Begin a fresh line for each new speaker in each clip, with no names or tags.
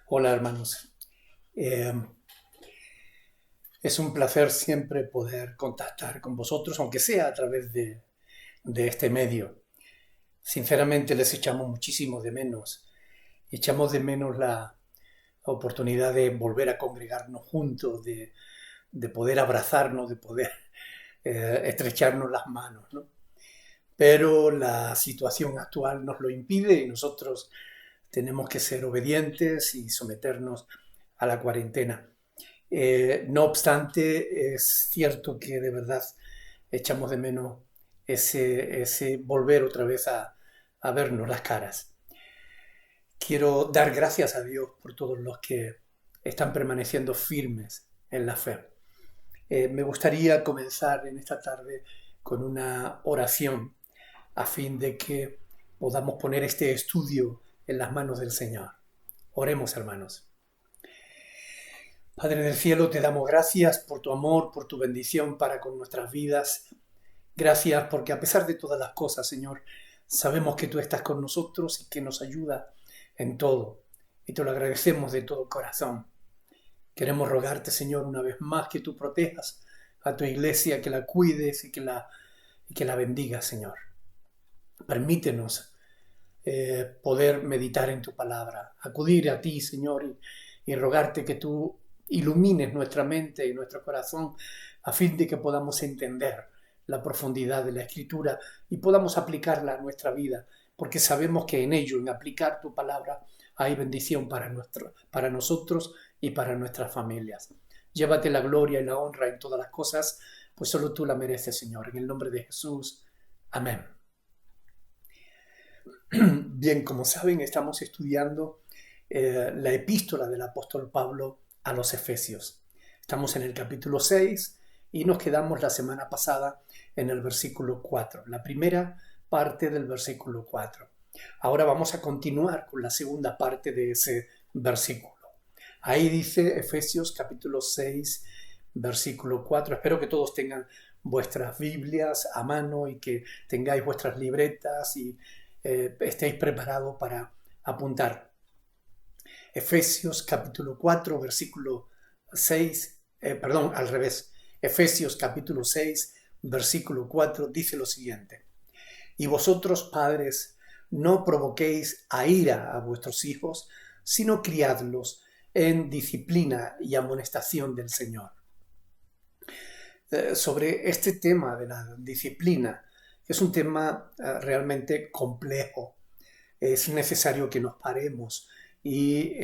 Hola hermanos. Eh, es un placer siempre poder contactar con vosotros, aunque sea a través de este medio. Sinceramente les echamos muchísimo de menos. Echamos de menos la oportunidad de volver a congregarnos juntos, de poder abrazarnos, de poder estrecharnos las manos, ¿no? Pero la situación actual nos lo impide y nosotros tenemos que ser obedientes y someternos a la cuarentena. No obstante, es cierto que de verdad echamos de menos ese volver otra vez a vernos las caras. Quiero dar gracias a Dios por todos los que están permaneciendo firmes en la fe. Me gustaría comenzar en esta tarde con una oración a fin de que podamos poner este estudio en las manos del Señor. Oremos, hermanos. Padre del cielo, te damos gracias por tu amor, por tu bendición para con nuestras vidas. Gracias porque a pesar de todas las cosas, Señor, sabemos que tú estás con nosotros y que nos ayuda en todo. Y te lo agradecemos de todo corazón. Queremos rogarte, Señor, una vez más que tú protejas a tu iglesia, que la cuides y que la bendigas, Señor. Permítenos poder meditar en tu palabra, acudir a ti, Señor, y rogarte que tú ilumines nuestra mente y nuestro corazón a fin de que podamos entender la profundidad de la Escritura y podamos aplicarla a nuestra vida, porque sabemos que en ello, en aplicar tu palabra, hay bendición para nosotros y para nuestras familias. Llévate la gloria y la honra en todas las cosas, pues solo tú la mereces, Señor. En el nombre de Jesús. Amén. Bien, como saben, estamos estudiando la epístola del apóstol Pablo a los Efesios. Estamos en el capítulo 6 y nos quedamos la semana pasada en el versículo 4, la primera parte del versículo 4. Ahora vamos a continuar con la segunda parte de ese versículo. Ahí dice Efesios capítulo 6, versículo 4. Espero que todos tengan vuestras Biblias a mano y que tengáis vuestras libretas y estéis preparados para apuntar. Efesios capítulo 4, versículo 6, al revés. Efesios capítulo 6, versículo 4 dice lo siguiente. Y vosotros, padres, no provoquéis a ira a vuestros hijos, sino criadlos en disciplina y amonestación del Señor. Sobre este tema de la disciplina, es un tema realmente complejo. Es necesario que nos paremos y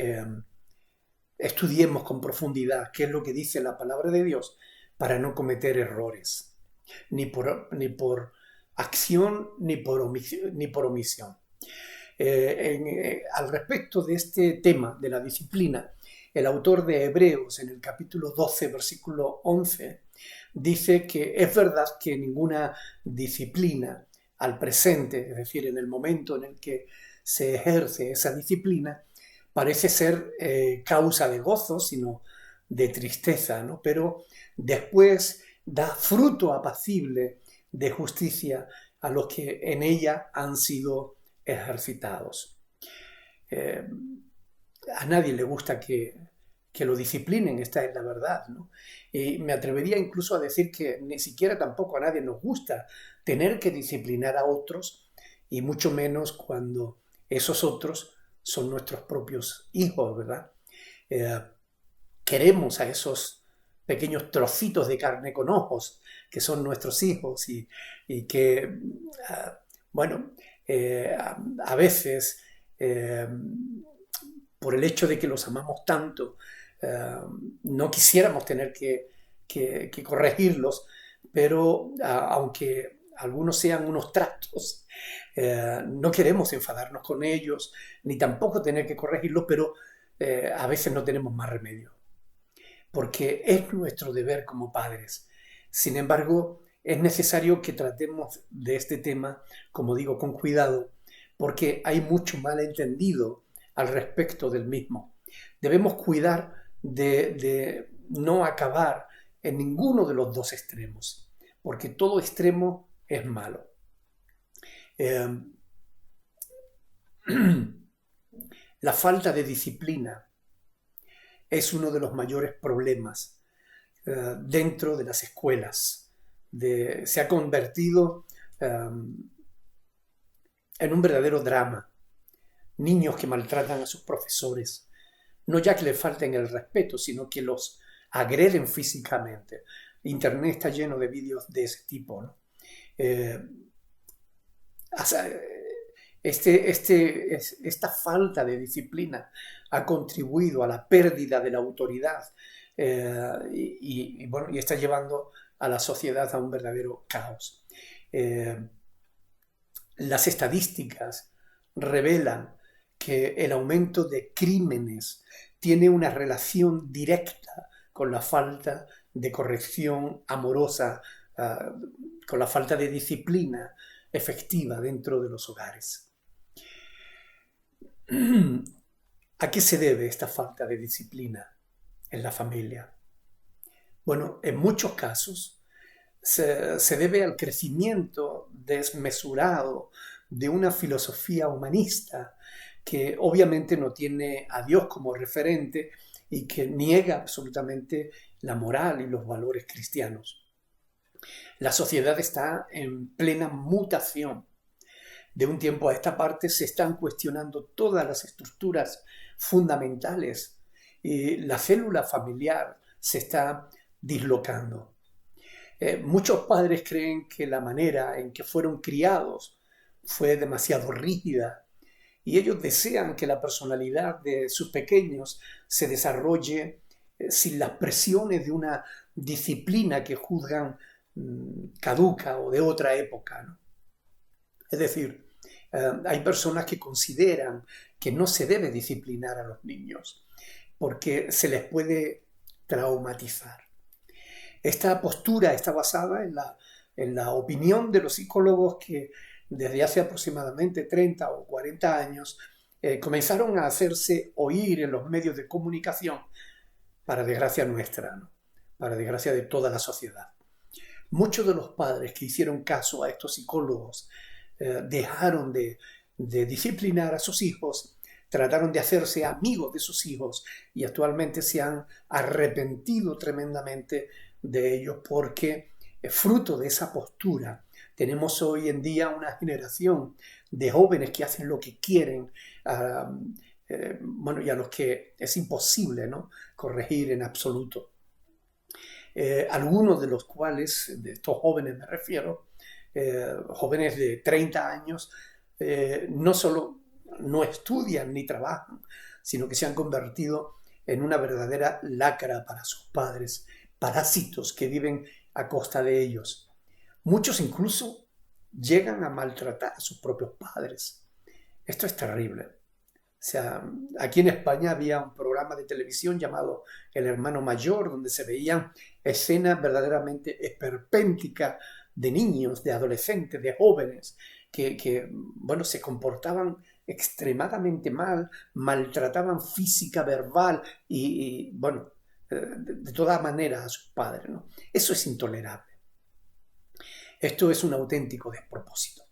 estudiemos con profundidad qué es lo que dice la palabra de Dios para no cometer errores, ni por acción ni por omisión. Al respecto de este tema de la disciplina, el autor de Hebreos en el capítulo 12, versículo 11, dice que es verdad que ninguna disciplina al presente, es decir, en el momento en el que se ejerce esa disciplina, parece ser causa de gozo, sino de tristeza, ¿no? Pero después da fruto apacible de justicia a los que en ella han sido ejercitados. A nadie le gusta que lo disciplinen, esta es la verdad, ¿no? Y me atrevería incluso a decir que ni siquiera tampoco a nadie nos gusta tener que disciplinar a otros, y mucho menos cuando esos otros son nuestros propios hijos, ¿verdad? Eh, Queremos a esos pequeños trocitos de carne con ojos que son nuestros hijos y que, bueno, a veces, por el hecho de que los amamos tanto, no quisiéramos tener que corregirlos, pero aunque algunos sean unos trastos, no queremos enfadarnos con ellos, ni tampoco tener que corregirlos, pero a veces no tenemos más remedio, porque es nuestro deber como padres. Sin embargo, es necesario que tratemos de este tema, como digo, con cuidado, porque hay mucho malentendido al respecto del mismo. Debemos cuidar de no acabar en ninguno de los dos extremos, porque todo extremo es malo. La falta de disciplina es uno de los mayores problemas dentro de las escuelas. Se ha convertido en un verdadero drama. Niños que maltratan a sus profesores, no ya que les falten el respeto, sino que los agreden físicamente. Internet está lleno de vídeos de ese tipo, ¿no? Esta falta de disciplina ha contribuido a la pérdida de la autoridad y está llevando a la sociedad a un verdadero caos. Las estadísticas revelan que el aumento de crímenes tiene una relación directa con la falta de corrección amorosa, con la falta de disciplina efectiva dentro de los hogares. ¿A qué se debe esta falta de disciplina en la familia? Bueno, en muchos casos se debe al crecimiento desmesurado de una filosofía humanista que obviamente no tiene a Dios como referente y que niega absolutamente la moral y los valores cristianos. La sociedad está en plena mutación. De un tiempo a esta parte se están cuestionando todas las estructuras fundamentales y la célula familiar se está dislocando. Muchos padres creen que la manera en que fueron criados fue demasiado rígida y ellos desean que la personalidad de sus pequeños se desarrolle sin las presiones de una disciplina que juzgan caduca o de otra época, ¿no? Es decir, hay personas que consideran que no se debe disciplinar a los niños porque se les puede traumatizar. Esta postura está basada en la opinión de los psicólogos que desde hace aproximadamente 30 o 40 años comenzaron a hacerse oír en los medios de comunicación, para desgracia nuestra, ¿no? Para desgracia de toda la sociedad. Muchos de los padres que hicieron caso a estos psicólogos dejaron de disciplinar a sus hijos, trataron de hacerse amigos de sus hijos y actualmente se han arrepentido tremendamente de ellos porque fruto de esa postura tenemos hoy en día una generación de jóvenes que hacen lo que quieren, y a los que es imposible, ¿no?, corregir en absoluto. Algunos de los cuales, de estos jóvenes me refiero, jóvenes de 30 años, no solo no estudian ni trabajan, sino que se han convertido en una verdadera lacra para sus padres, parásitos que viven a costa de ellos. Muchos incluso llegan a maltratar a sus propios padres. Esto es terrible. O sea, aquí en España había un programa de televisión llamado El Hermano Mayor, donde se veían escenas verdaderamente esperpénticas de niños, de adolescentes, de jóvenes, que se comportaban extremadamente mal, maltrataban física, verbal de toda manera a sus padres, ¿no? Eso es intolerable. Esto es un auténtico despropósito,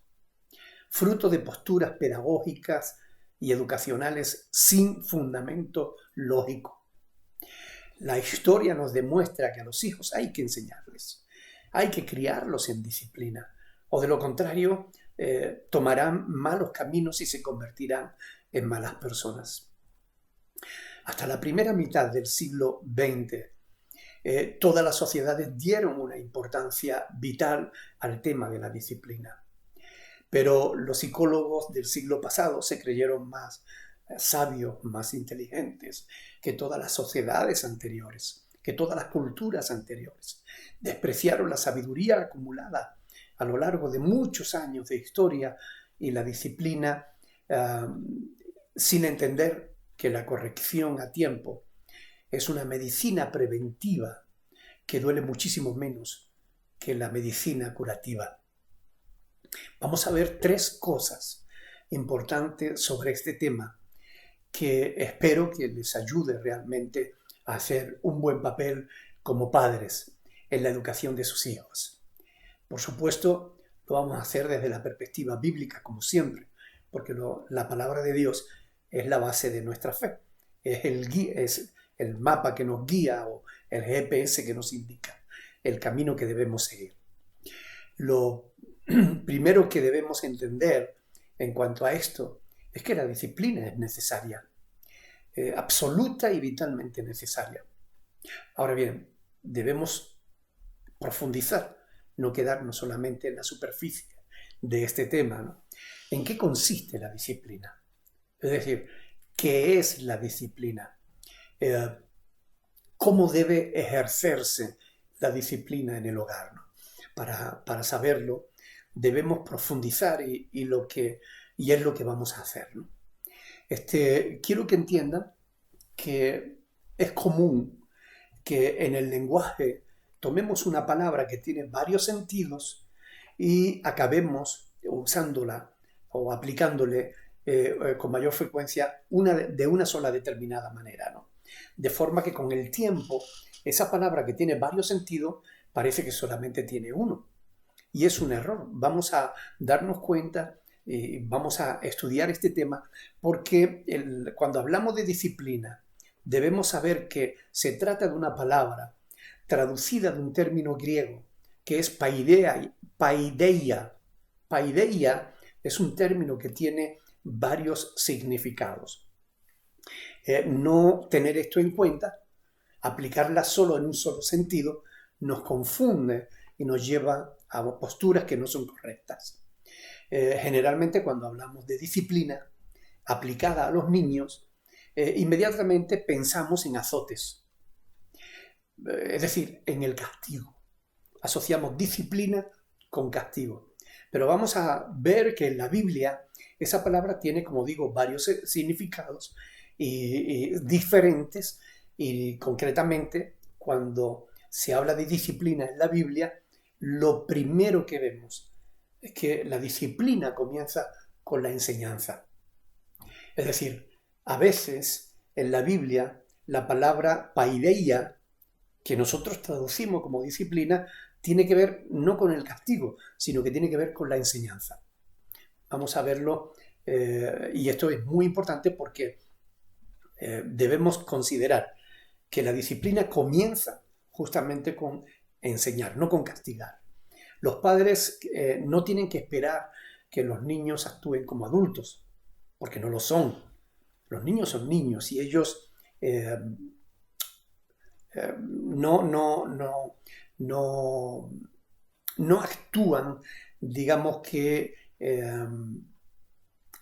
fruto de posturas pedagógicas y educacionales sin fundamento lógico. La historia nos demuestra que a los hijos hay que enseñarles, hay que criarlos en disciplina, o de lo contrario tomarán malos caminos y se convertirán en malas personas. Hasta la primera mitad del siglo XX, todas las sociedades dieron una importancia vital al tema de la disciplina. Pero los psicólogos del siglo pasado se creyeron más sabios, más inteligentes que todas las sociedades anteriores, que todas las culturas anteriores. Despreciaron la sabiduría acumulada a lo largo de muchos años de historia y la disciplina sin entender que la corrección a tiempo es una medicina preventiva que duele muchísimo menos que la medicina curativa. Vamos a ver 3 cosas importantes sobre este tema que espero que les ayude realmente a hacer un buen papel como padres en la educación de sus hijos. Por supuesto, lo vamos a hacer desde la perspectiva bíblica, como siempre, porque la palabra de Dios es la base de nuestra fe, es el mapa que nos guía o el GPS que nos indica el camino que debemos seguir. Lo primero que debemos entender en cuanto a esto es que la disciplina es necesaria, absoluta y vitalmente necesaria. Ahora bien, debemos profundizar, no quedarnos solamente en la superficie de este tema, ¿no? ¿En qué consiste la disciplina? Es decir, ¿qué es la disciplina? ¿Cómo debe ejercerse la disciplina en el hogar, ¿no? Para saberlo, debemos profundizar y es lo que vamos a hacer, ¿no? Quiero que entiendan que es común que en el lenguaje tomemos una palabra que tiene varios sentidos y acabemos usándola o aplicándole con mayor frecuencia de una sola determinada manera, ¿no? De forma que con el tiempo esa palabra que tiene varios sentidos parece que solamente tiene uno. Y es un error. Vamos a darnos cuenta, vamos a estudiar este tema, porque cuando hablamos de disciplina, debemos saber que se trata de una palabra traducida de un término griego, que es paideia. Paideia es un término que tiene varios significados. No tener esto en cuenta, aplicarla solo en un solo sentido, nos confunde y nos lleva a posturas que no son correctas. Generalmente cuando hablamos de disciplina aplicada a los niños, inmediatamente pensamos en azotes, es decir, en el castigo. Asociamos disciplina con castigo. Pero vamos a ver que en la Biblia esa palabra tiene, como digo, varios significados y diferentes, y concretamente cuando se habla de disciplina en la Biblia, lo primero que vemos es que la disciplina comienza con la enseñanza. Es decir, a veces en la Biblia la palabra paideia, que nosotros traducimos como disciplina, tiene que ver no con el castigo, sino que tiene que ver con la enseñanza. Vamos a verlo, y esto es muy importante porque debemos considerar que la disciplina comienza justamente con enseñar, no con castigar. Los padres no tienen que esperar que los niños actúen como adultos, porque no lo son. Los niños son niños y ellos no actúan, digamos que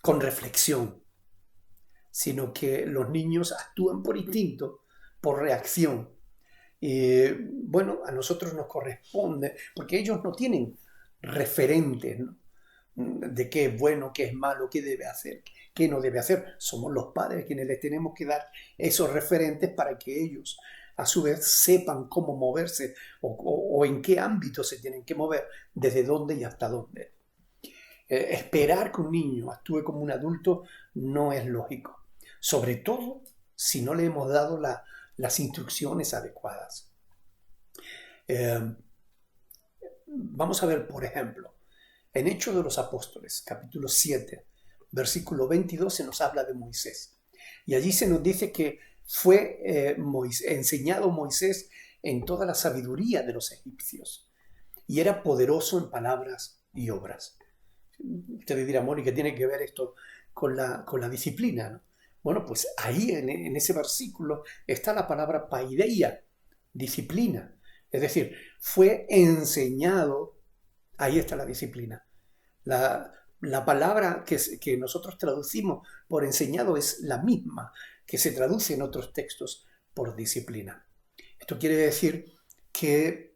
con reflexión, sino que los niños actúan por instinto, por reacción. Bueno, a nosotros nos corresponde, porque ellos no tienen referentes, ¿no?, de qué es bueno, qué es malo, qué debe hacer, qué no debe hacer. Somos los padres quienes les tenemos que dar esos referentes para que ellos a su vez sepan cómo moverse o en qué ámbito se tienen que mover, desde dónde y hasta dónde. Esperar que un niño actúe como un adulto no es lógico, sobre todo si no le hemos dado las instrucciones adecuadas. Vamos a ver, por ejemplo, en Hechos de los Apóstoles, capítulo 7, versículo 22, se nos habla de Moisés. Y allí se nos dice que fue enseñado Moisés en toda la sabiduría de los egipcios y era poderoso en palabras y obras. Usted dirá, Mónica, ¿qué tiene que ver esto con la disciplina, ¿no? Bueno, pues ahí en ese versículo está la palabra paideia, disciplina. Es decir, fue enseñado, ahí está la disciplina. La palabra que nosotros traducimos por enseñado es la misma que se traduce en otros textos por disciplina. Esto quiere decir que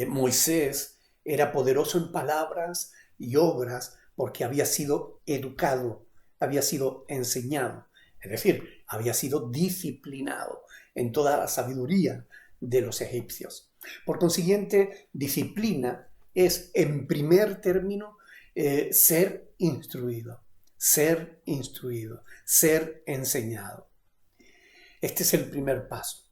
Moisés era poderoso en palabras y obras porque había sido educado, había sido enseñado, es decir, había sido disciplinado en toda la sabiduría de los egipcios. Por consiguiente, disciplina es, en primer término, ser instruido, ser enseñado. Este es el primer paso.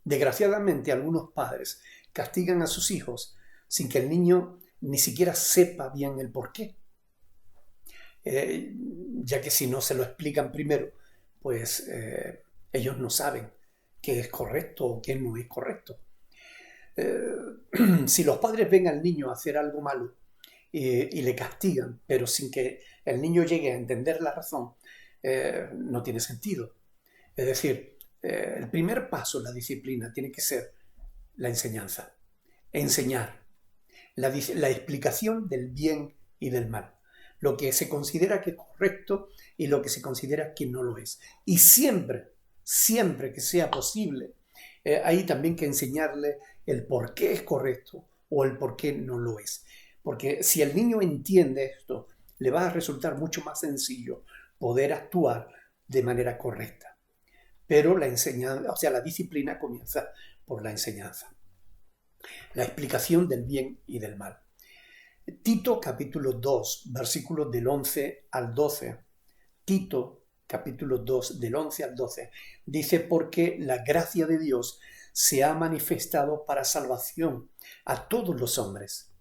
Desgraciadamente, algunos padres castigan a sus hijos sin que el niño ni siquiera sepa bien el porqué. Ya que si no se lo explican primero, pues Ellos no saben qué es correcto o qué no es correcto. Si los padres ven al niño hacer algo malo y le castigan, pero sin que el niño llegue a entender la razón, no tiene sentido. Es decir, el primer paso en la disciplina tiene que ser la enseñanza. Enseñar. La explicación del bien y del mal. Lo que se considera que es correcto y lo que se considera que no lo es. Y siempre que sea posible, hay también que enseñarle el por qué es correcto o el por qué no lo es. Porque si el niño entiende esto, le va a resultar mucho más sencillo poder actuar de manera correcta. Pero la enseñanza, o sea, la disciplina comienza por la enseñanza. La explicación del bien y del mal. Tito capítulo 2, versículos del 11 al 12. Tito capítulo 2, del 11 al 12, dice: porque la gracia de Dios se ha manifestado para salvación a todos los hombres,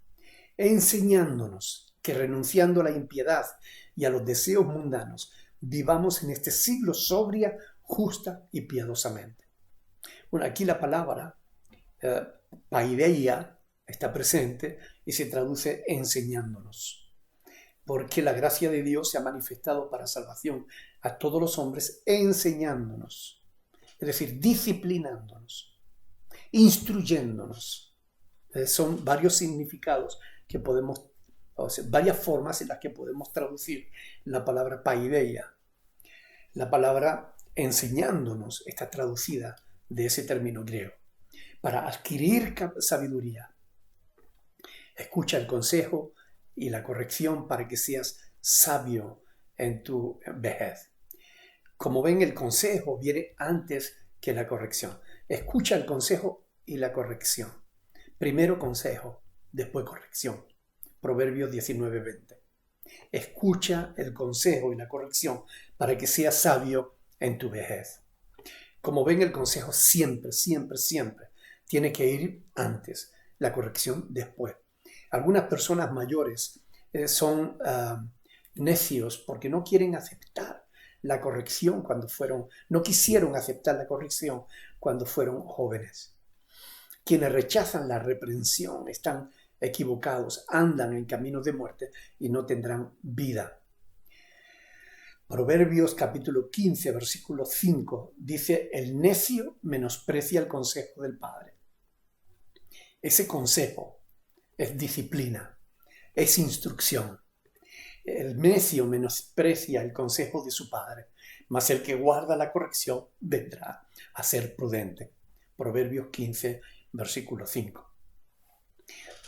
enseñándonos que renunciando a la impiedad y a los deseos mundanos, vivamos en este siglo sobria, justa y piadosamente. Bueno, aquí la palabra paideia está presente y se traduce enseñándonos. Porque la gracia de Dios se ha manifestado para salvación a todos los hombres, enseñándonos, es decir, disciplinándonos, instruyéndonos. Son varios significados que podemos, o sea, varias formas en las que podemos traducir la palabra paideia. La palabra enseñándonos está traducida de ese término griego. Para adquirir sabiduría, escucha el consejo y la corrección para que seas sabio en tu vejez. Como ven, el consejo viene antes que la corrección. Escucha el consejo y la corrección. Primero consejo, después corrección. Proverbios 19:20. Escucha el consejo y la corrección para que seas sabio en tu vejez. Como ven, el consejo siempre tiene que ir antes, la corrección después. Algunas personas mayores son necios porque no quieren aceptar la corrección no quisieron aceptar la corrección cuando fueron jóvenes. Quienes rechazan la reprensión están equivocados, andan en caminos de muerte y no tendrán vida. Proverbios capítulo 15, versículo 5 dice: el necio menosprecia el consejo del padre. Ese consejo es disciplina, es instrucción. El necio menosprecia el consejo de su padre, mas el que guarda la corrección vendrá a ser prudente. Proverbios 15, versículo 5.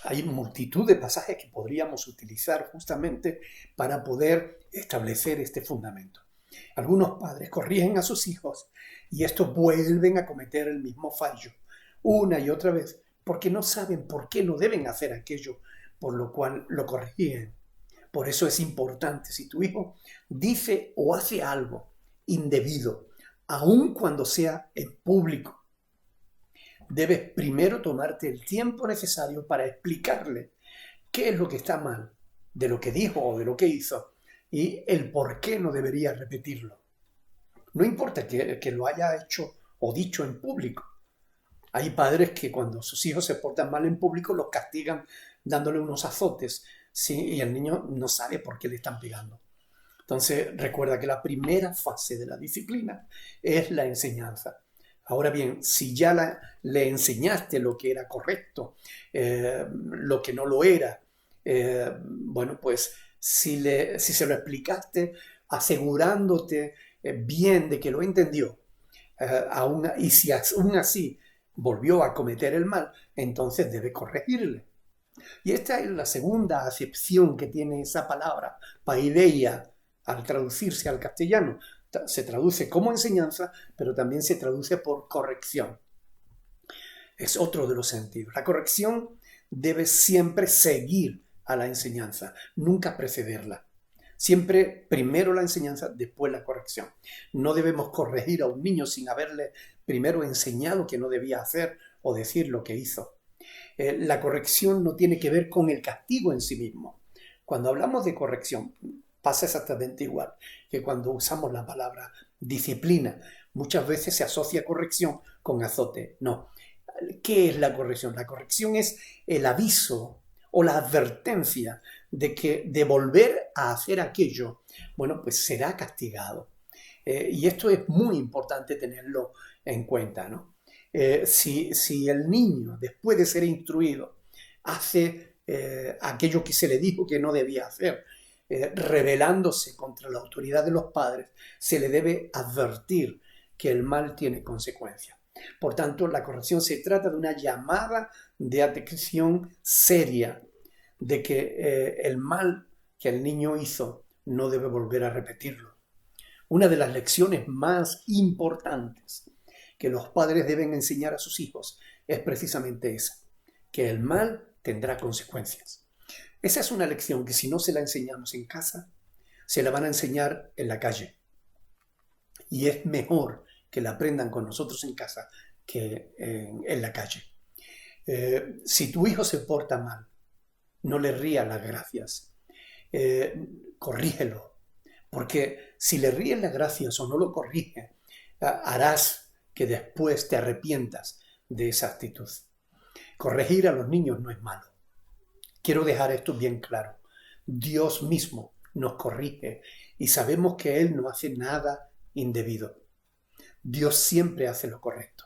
Hay multitud de pasajes que podríamos utilizar justamente para poder establecer este fundamento. Algunos padres corrigen a sus hijos y estos vuelven a cometer el mismo fallo una y otra vez porque no saben por qué no deben hacer aquello por lo cual lo corrigen. Por eso es importante, si tu hijo dice o hace algo indebido, aun cuando sea en público, debes primero tomarte el tiempo necesario para explicarle qué es lo que está mal de lo que dijo o de lo que hizo y el por qué no debería repetirlo. No importa que lo haya hecho o dicho en público. Hay padres que cuando sus hijos se portan mal en público los castigan dándole unos azotes, ¿sí? Y el niño no sabe por qué le están pegando. Entonces recuerda que la primera fase de la disciplina es la enseñanza. Ahora bien, si ya le enseñaste lo que era correcto, lo que no lo era, bueno, pues si se lo explicaste asegurándote bien de que lo entendió, y si aún así volvió a cometer el mal, entonces debe corregirle. Y esta es la segunda acepción que tiene esa palabra, paideia, al traducirse al castellano. Se traduce como enseñanza, pero también se traduce por corrección. Es otro de los sentidos. La corrección debe siempre seguir a la enseñanza, nunca precederla. Siempre primero la enseñanza, después la corrección. No debemos corregir a un niño sin haberle primero enseñado que no debía hacer o decir lo que hizo. La corrección no tiene que ver con el castigo en sí mismo. Cuando hablamos de corrección, pasa exactamente igual que cuando usamos la palabra disciplina. Muchas veces se asocia corrección con azote. No. ¿Qué es la corrección? La corrección es el aviso o la advertencia de que de volver a hacer aquello, bueno, pues será castigado. Y esto es muy importante tenerlo en cuenta, ¿no? Si el niño, después de ser instruido, hace aquello que se le dijo que no debía hacer, rebelándose contra la autoridad de los padres, se le debe advertir que el mal tiene consecuencias. Por tanto, la corrección se trata de una llamada de atención seria de que el mal que el niño hizo no debe volver a repetirlo. Una de las lecciones más importantes que los padres deben enseñar a sus hijos es precisamente esa, que el mal tendrá consecuencias. Esa es una lección que si no se la enseñamos en casa, se la van a enseñar en la calle. Y es mejor que la aprendan con nosotros en casa que en la calle. Si tu hijo se porta mal, no le rías las gracias, corrígelo, porque si le ríes las gracias o no lo corriges, harás que después te arrepientas de esa actitud. Corregir a los niños no es malo. Quiero dejar esto bien claro. Dios mismo nos corrige y sabemos que Él no hace nada indebido. Dios siempre hace lo correcto.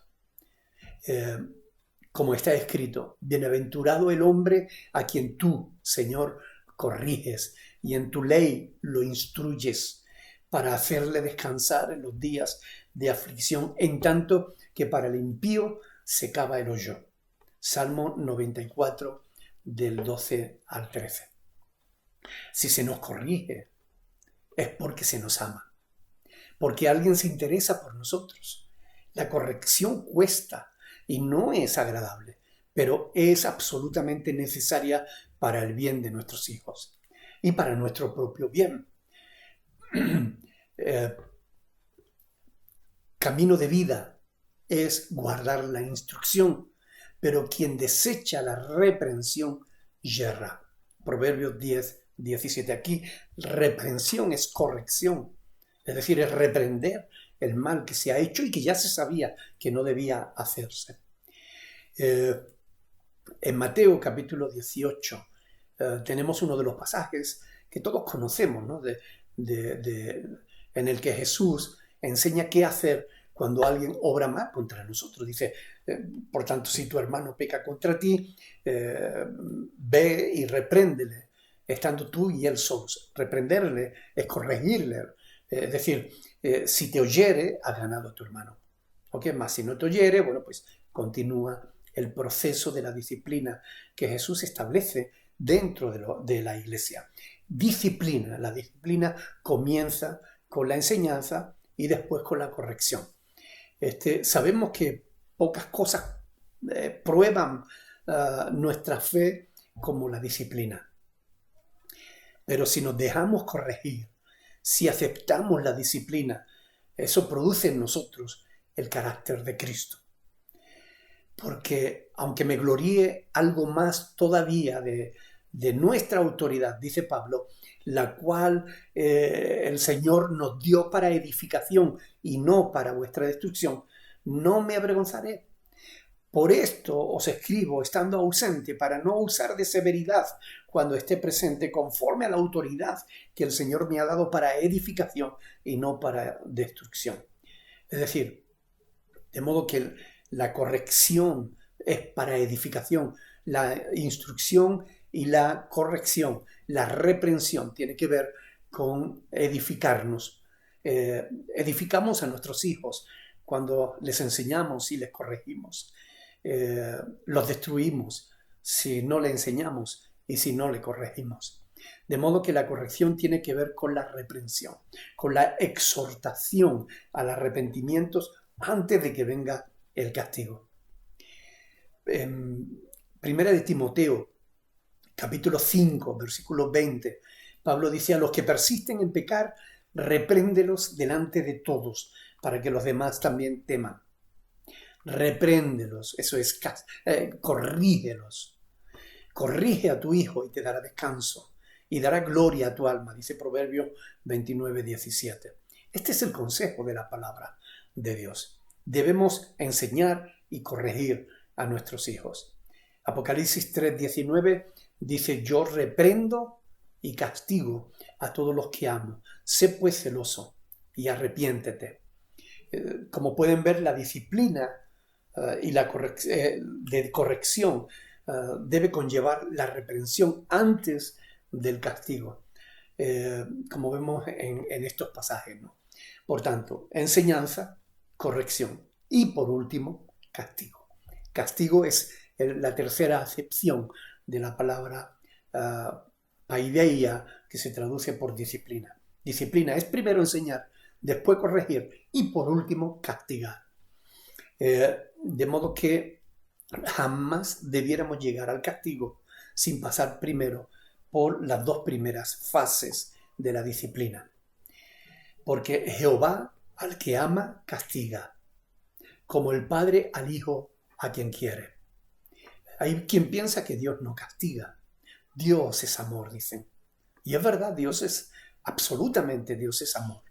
Como está escrito, bienaventurado el hombre a quien tú, Señor, corriges y en tu ley lo instruyes para hacerle descansar en los días de aflicción, en tanto que para el impío se cava el hoyo. Salmo 94, del 12 al 13. Si se nos corrige, es porque se nos ama, porque alguien se interesa por nosotros. La corrección cuesta y no es agradable, pero es absolutamente necesaria para el bien de nuestros hijos y para nuestro propio bien. Camino de vida es guardar la instrucción, pero quien desecha la reprensión yerra. Proverbios 10, 17. Aquí reprensión es corrección, es decir, es reprender el mal que se ha hecho y que ya se sabía que no debía hacerse. En Mateo capítulo 18 tenemos uno de los pasajes que todos conocemos, ¿no? En el que Jesús enseña qué hacer cuando alguien obra mal contra nosotros. Dice, por tanto, si tu hermano peca contra ti, ve y repréndele, estando tú y él solos. Reprenderle es corregirle. Es decir, si te oyere, has ganado a tu hermano. ¿Ok? Más si no te oyere, bueno, pues continúa el proceso de la disciplina que Jesús establece dentro de la iglesia. Disciplina. La disciplina comienza con la enseñanza y después con la corrección. Sabemos que pocas cosas prueban nuestra fe como la disciplina. Pero si nos dejamos corregir, si aceptamos la disciplina, eso produce en nosotros el carácter de Cristo. Porque aunque me gloríe algo más todavía de nuestra autoridad, dice Pablo, la cual el Señor nos dio para edificación y no para vuestra destrucción, no me avergonzaré. Por esto os escribo estando ausente, para no usar de severidad cuando esté presente, conforme a la autoridad que el Señor me ha dado para edificación y no para destrucción. Es decir, de modo que la corrección es para edificación, la instrucción y la corrección, la reprensión tiene que ver con edificarnos. Edificamos a nuestros hijos cuando les enseñamos y les corregimos. Los destruimos si no le enseñamos y si no le corregimos. De modo que la corrección tiene que ver con la reprensión, con la exhortación al arrepentimiento antes de que venga el castigo. En Primera de Timoteo, capítulo 5, versículo 20, Pablo dice: a los que persisten en pecar, repréndelos delante de todos, para que los demás también teman. Repréndelos, eso es, corrígelos. Corrige a tu hijo y te dará descanso y dará gloria a tu alma, dice Proverbios 29, 17. Este es el consejo de la palabra de Dios. Debemos enseñar y corregir a nuestros hijos. Apocalipsis 3:19 dice: yo reprendo y castigo a todos los que amo. Sé pues celoso y arrepiéntete. Como pueden ver, la disciplina y la corrección debe conllevar la reprensión antes del castigo, como vemos en estos pasajes, ¿no? Por tanto, enseñanza, corrección y por último, castigo. Castigo es la tercera acepción de la palabra paideia, que se traduce por disciplina. Disciplina es primero enseñar, después corregir y por último castigar. De modo que jamás debiéramos llegar al castigo sin pasar primero por las dos primeras fases de la disciplina. Porque Jehová al que ama castiga, como el padre al hijo a quien quiere. Hay quien piensa que Dios no castiga. Dios es amor, dicen. Y es verdad, absolutamente Dios es amor.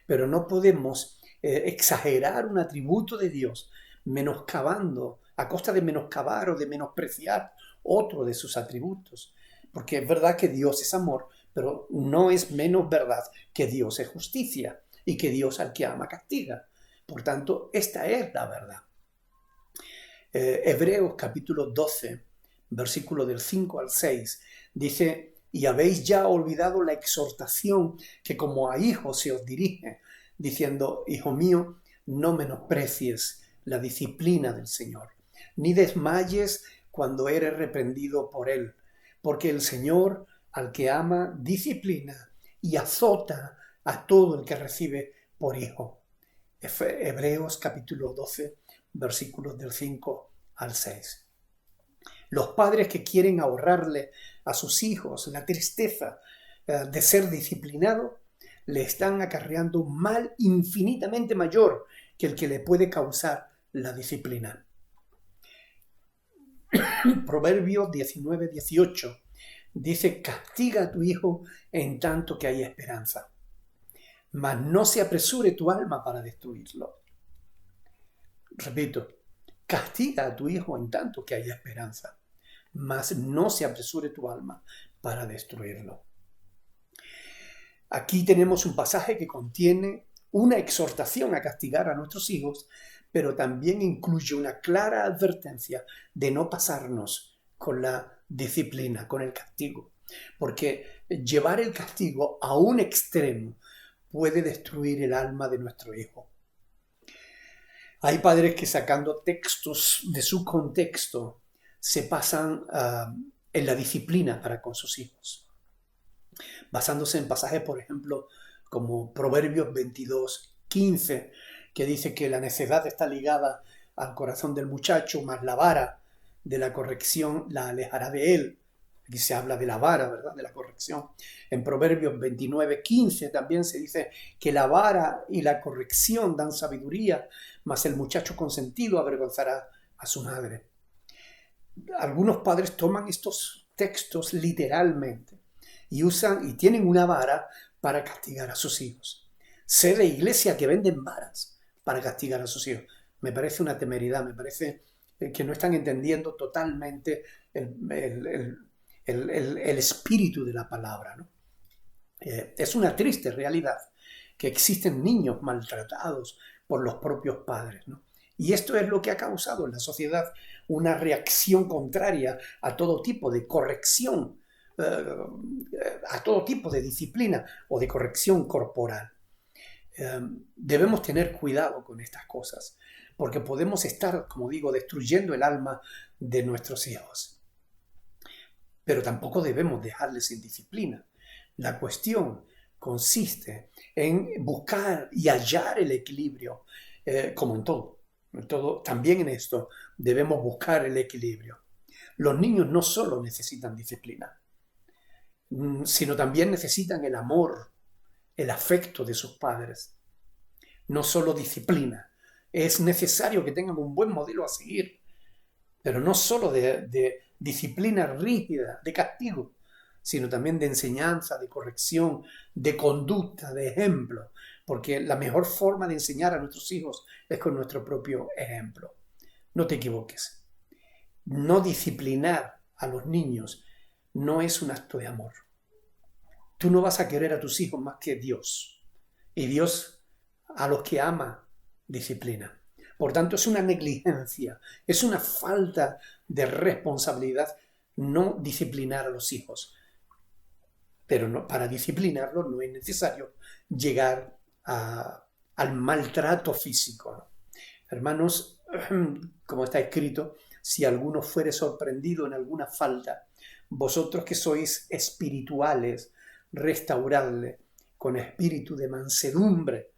Pero no podemos exagerar un atributo de Dios menoscabando, a costa de menoscabar o de menospreciar otro de sus atributos. Porque es verdad que Dios es amor, pero no es menos verdad que Dios es justicia y que Dios al que ama castiga. Por tanto, esta es la verdad. Hebreos capítulo 12, versículo del 5 al 6, dice: y habéis ya olvidado la exhortación que como a hijos se os dirige, diciendo: hijo mío, no menosprecies la disciplina del Señor, ni desmayes cuando eres reprendido por Él, porque el Señor al que ama disciplina y azota a todo el que recibe por hijo. Hebreos capítulo 12, versículos del 5 al 6. Los padres que quieren ahorrarle a sus hijos la tristeza de ser disciplinado, le están acarreando un mal infinitamente mayor que el que le puede causar la disciplina. Proverbios 19:18 dice: castiga a tu hijo en tanto que hay esperanza, mas no se apresure tu alma para destruirlo. Repito, castiga a tu hijo en tanto que haya esperanza, mas no se apresure tu alma para destruirlo. Aquí tenemos un pasaje que contiene una exhortación a castigar a nuestros hijos, pero también incluye una clara advertencia de no pasarnos con la disciplina, con el castigo, porque llevar el castigo a un extremo puede destruir el alma de nuestro hijo. Hay padres que, sacando textos de su contexto, se pasan en la disciplina para con sus hijos, basándose en pasajes, por ejemplo, como Proverbios 22:15, que dice que la necedad está ligada al corazón del muchacho, mas la vara de la corrección la alejará de él. Aquí se habla de la vara, ¿verdad?, de la corrección. En Proverbios 29:15 también se dice que la vara y la corrección dan sabiduría, mas el muchacho consentido avergonzará a su madre. Algunos padres toman estos textos literalmente y usan y tienen una vara para castigar a sus hijos. Sé de iglesia que venden varas para castigar a sus hijos. Me parece una temeridad, me parece que no están entendiendo totalmente el espíritu de la palabra, ¿no? Es una triste realidad que existen niños maltratados por los propios padres, ¿no? Y esto es lo que ha causado en la sociedad una reacción contraria a todo tipo de corrección, a todo tipo de disciplina o de corrección corporal. Debemos tener cuidado con estas cosas, porque podemos estar, como digo, destruyendo el alma de nuestros hijos. Pero tampoco debemos dejarles sin disciplina. La cuestión consiste en buscar y hallar el equilibrio, como en todo. También en esto debemos buscar el equilibrio. Los niños no solo necesitan disciplina, sino también necesitan el amor, el afecto de sus padres. No solo disciplina. Es necesario que tengan un buen modelo a seguir, pero no solo de disciplina rígida, de castigo, sino también de enseñanza, de corrección, de conducta, de ejemplo, porque la mejor forma de enseñar a nuestros hijos es con nuestro propio ejemplo. No te equivoques. No disciplinar a los niños no es un acto de amor. Tú no vas a querer a tus hijos más que Dios. Y Dios a los que ama disciplina. Por tanto, es una negligencia, es una falta de responsabilidad no disciplinar a los hijos. Pero no, para disciplinarlos no es necesario llegar al maltrato físico, ¿no? Hermanos, como está escrito, si alguno fuere sorprendido en alguna falta, vosotros que sois espirituales, restauradle con espíritu de mansedumbre,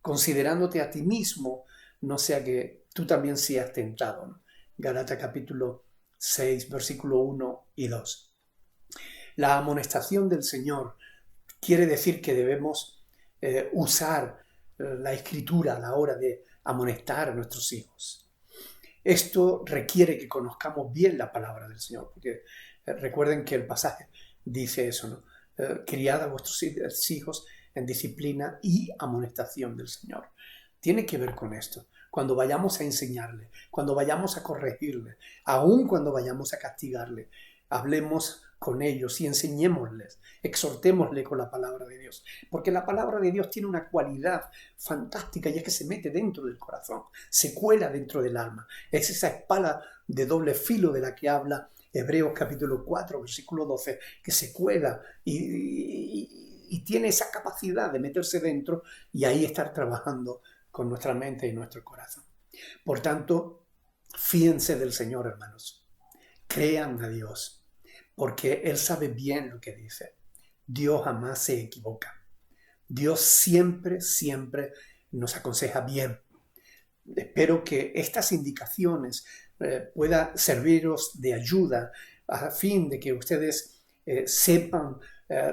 considerándote a ti mismo, no sea que tú también seas tentado, ¿no? Gálatas capítulo 6, versículo 1 y 2. La amonestación del Señor quiere decir que debemos usar la Escritura a la hora de amonestar a nuestros hijos. Esto requiere que conozcamos bien la palabra del Señor, porque recuerden que el pasaje dice eso, ¿no? Criad a vuestros hijos en disciplina y amonestación del Señor. Tiene que ver con esto. Cuando vayamos a enseñarle, cuando vayamos a corregirle, aun cuando vayamos a castigarle, hablemos con ellos y enseñémosles, exhortémosle con la palabra de Dios. Porque la palabra de Dios tiene una cualidad fantástica y es que se mete dentro del corazón, se cuela dentro del alma. Es esa espada de doble filo de la que habla Hebreos capítulo 4, versículo 12, que se cuela y tiene esa capacidad de meterse dentro y ahí estar trabajando con nuestra mente y nuestro corazón. Por tanto, fíense del Señor, hermanos. Crean a Dios, porque Él sabe bien lo que dice. Dios jamás se equivoca. Dios siempre, siempre nos aconseja bien. Espero que estas indicaciones puedan serviros de ayuda a fin de que ustedes sepan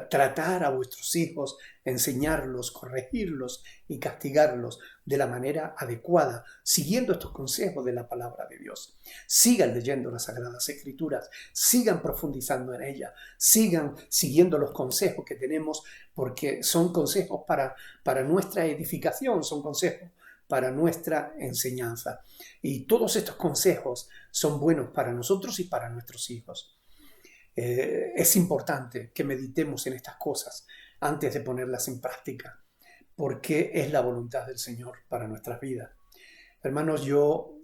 tratar a vuestros hijos, enseñarlos, corregirlos y castigarlos de la manera adecuada, siguiendo estos consejos de la palabra de Dios. Sigan leyendo las Sagradas Escrituras, sigan profundizando en ellas, sigan siguiendo los consejos que tenemos, porque son consejos para nuestra edificación, son consejos para nuestra enseñanza. Y todos estos consejos son buenos para nosotros y para nuestros hijos. Es importante que meditemos en estas cosas antes de ponerlas en práctica, porque es la voluntad del Señor para nuestras vidas. Hermanos, yo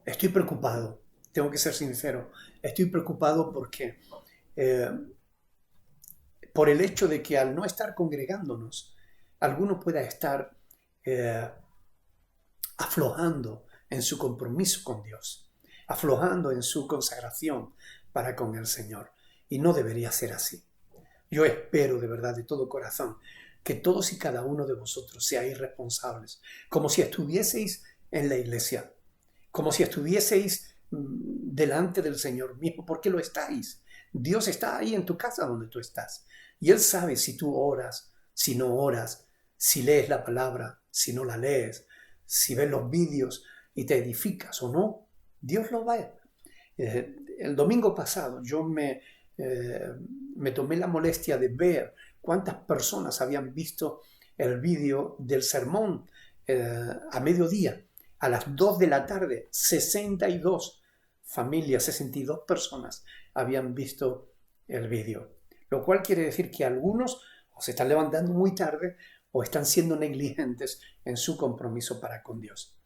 estoy preocupado, tengo que ser sincero, estoy preocupado porque por el hecho de que al no estar congregándonos, alguno pueda estar aflojando en su compromiso con Dios, aflojando en su consagración para con el Señor. Y no debería ser así. Yo espero de verdad, de todo corazón, que todos y cada uno de vosotros seáis responsables, como si estuvieseis en la iglesia, como si estuvieseis delante del Señor mismo, porque lo estáis. Dios está ahí en tu casa donde tú estás. Y Él sabe si tú oras, si no oras, si lees la palabra, si no la lees, si ves los vídeos y te edificas o no. Dios lo ve. El domingo pasado yo me tomé la molestia de ver cuántas personas habían visto el vídeo del sermón a mediodía. A las 2 de la tarde, 62 familias, 62 personas habían visto el vídeo. Lo cual quiere decir que algunos o se están levantando muy tarde o están siendo negligentes en su compromiso para con Dios.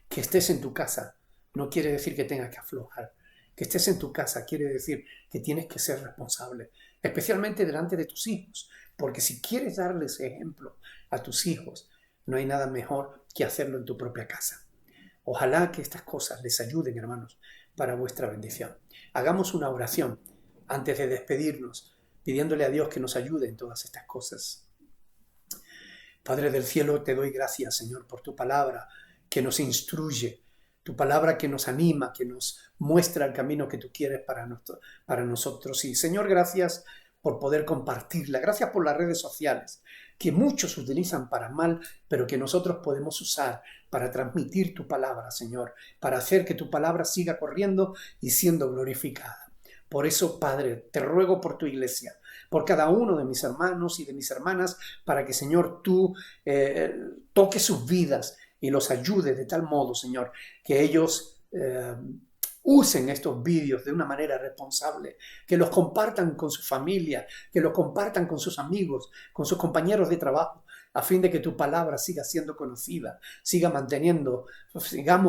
Que estés en tu casa no quiere decir que tengas que aflojar. Que estés en tu casa quiere decir que tienes que ser responsable, especialmente delante de tus hijos, porque si quieres darles ejemplo a tus hijos, no hay nada mejor que hacerlo en tu propia casa. Ojalá que estas cosas les ayuden, hermanos, para vuestra bendición. Hagamos una oración antes de despedirnos, pidiéndole a Dios que nos ayude en todas estas cosas. Padre del cielo, te doy gracias, Señor, por tu palabra que nos instruye, tu palabra que nos anima, que nos muestra el camino que tú quieres para nosotros. Y Señor, gracias por poder compartirla. Gracias por las redes sociales, que muchos utilizan para mal, pero que nosotros podemos usar para transmitir tu palabra, Señor, para hacer que tu palabra siga corriendo y siendo glorificada. Por eso, Padre, te ruego por tu iglesia, por cada uno de mis hermanos y de mis hermanas, para que, Señor, tú toques sus vidas y los ayudes de tal modo, Señor, que ellos usen estos vídeos de una manera responsable, que los compartan con su familia, que los compartan con sus amigos, con sus compañeros de trabajo, a fin de que tu palabra siga siendo conocida, sigamos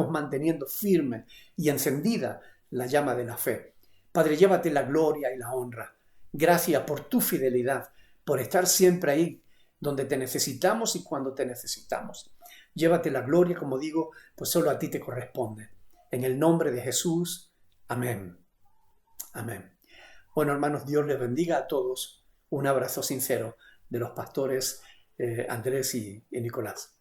manteniendo firme y encendida la llama de la fe. Padre, llévate la gloria y la honra. Gracias por tu fidelidad, por estar siempre ahí donde te necesitamos y cuando te necesitamos. Llévate la gloria, como digo, pues solo a ti te corresponde. En el nombre de Jesús, amén. Amén. Bueno, hermanos, Dios les bendiga a todos. Un abrazo sincero de los pastores Andrés y Nicolás.